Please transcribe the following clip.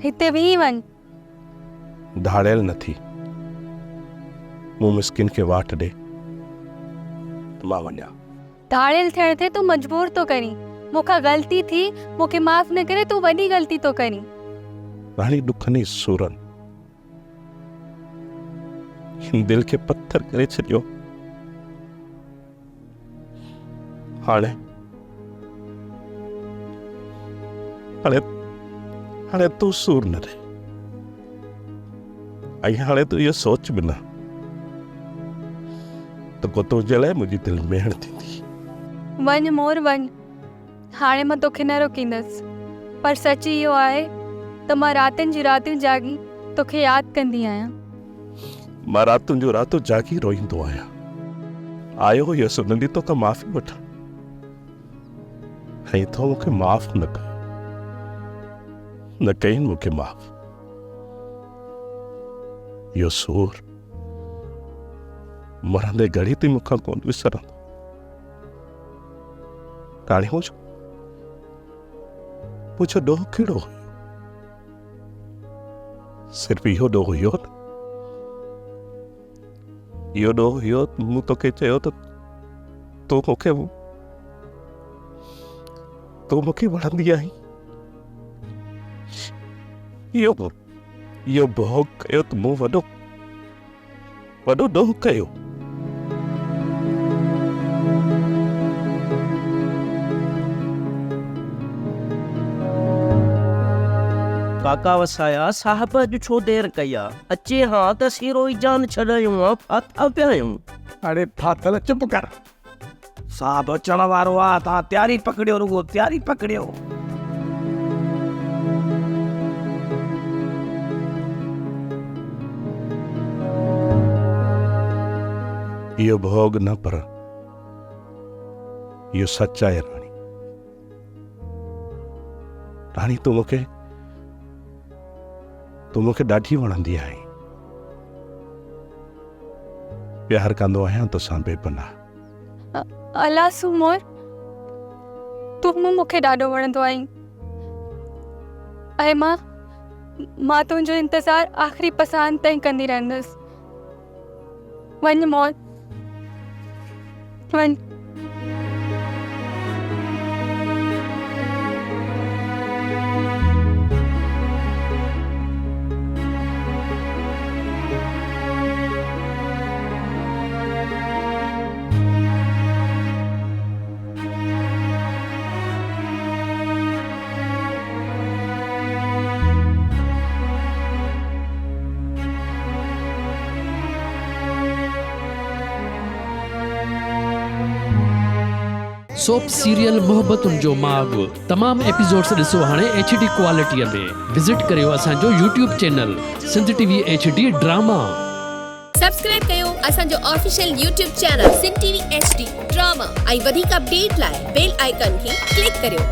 हिते we one धाड़ेल नथी मु मिस्किन के वाट दे मां वञा। धाड़ेल थियण थे तू मजबूर तो करी, मूंखां ग़लती थी, मूंखे माफ़ न करे तू वॾी ग़लती तो करी। राणी दुखनी सूरन हिन दिल के पत्थर करे छॾियो। हाणे हाणे हाणे तू सूर न रहे ऐं हाणे तू इहो सोच बि न त को तुंहिंजे लाइ मुंहिंजी दिलि मेहण थींदी। वञ मोर वञ, हाणे मां तोखे न रोकींदसि, पर सच इहो आहे त मां रातिनि जी रातियूं जागी तोखे यादि कंदी आहियां। मां रातुनि जो राति जागी रोईंदो आहियां। आयो इहो सुनंदी तोखां माफ़ी वठां ऐं तो मूंखे माफ़ न कयो, न कई मूंखे माफ़। इहो सूर मरंदे घड़ी ताईं मूंखां कोन विसरंदो। काणी मुंहिंजो ॾोह कहिड़ो हुयो? सिर्फ़ु इहो ॾोह हुयो न, इहो ॾोह हुयो मूं तोखे चयो त तूं मूंखे वणंदी आहीं। इहो भोग कयो त मूं वॾो ॾोह कयो। काका वसाया साहब अॼु छो देर कई आहे? अचे हाँ त सीरो ई जान छॾायूं आहे, फाथा पिया आहियूं। अरे फाथल चुप कर, साहब अचण वारो आहे, तव्हां तयारी पकड़ियो, रुगो तयारी पकड़ियो। इहो भोग न पर इहो सच आहे। राणी तूं मूंखे ॾाढी वणंदी आहीं। प्यार कंदो आहियां तोसां बेपनाह। अला सुमोर, तूं मूंखे ॾाढो वणंदो आहीं ऐं मां तुंहिंजो इंतज़ारु आख़िरी पसंद ताईं कंदी रहंदसि। वञ मोर वञ। सोप सीरियल मोहब्बतुनि जो माग तमाम एपिसोड्स ॾिसो हाणे HD क्वालिटीअ में। विज़िट करियो असांजो YouTube channel Sindh TV HD drama. Subscribe कयो असांजो official YouTube channel Sindh TV HD drama ऐं वधीक अपडेट लाइ बेल आइकन खे क्लिक करियो।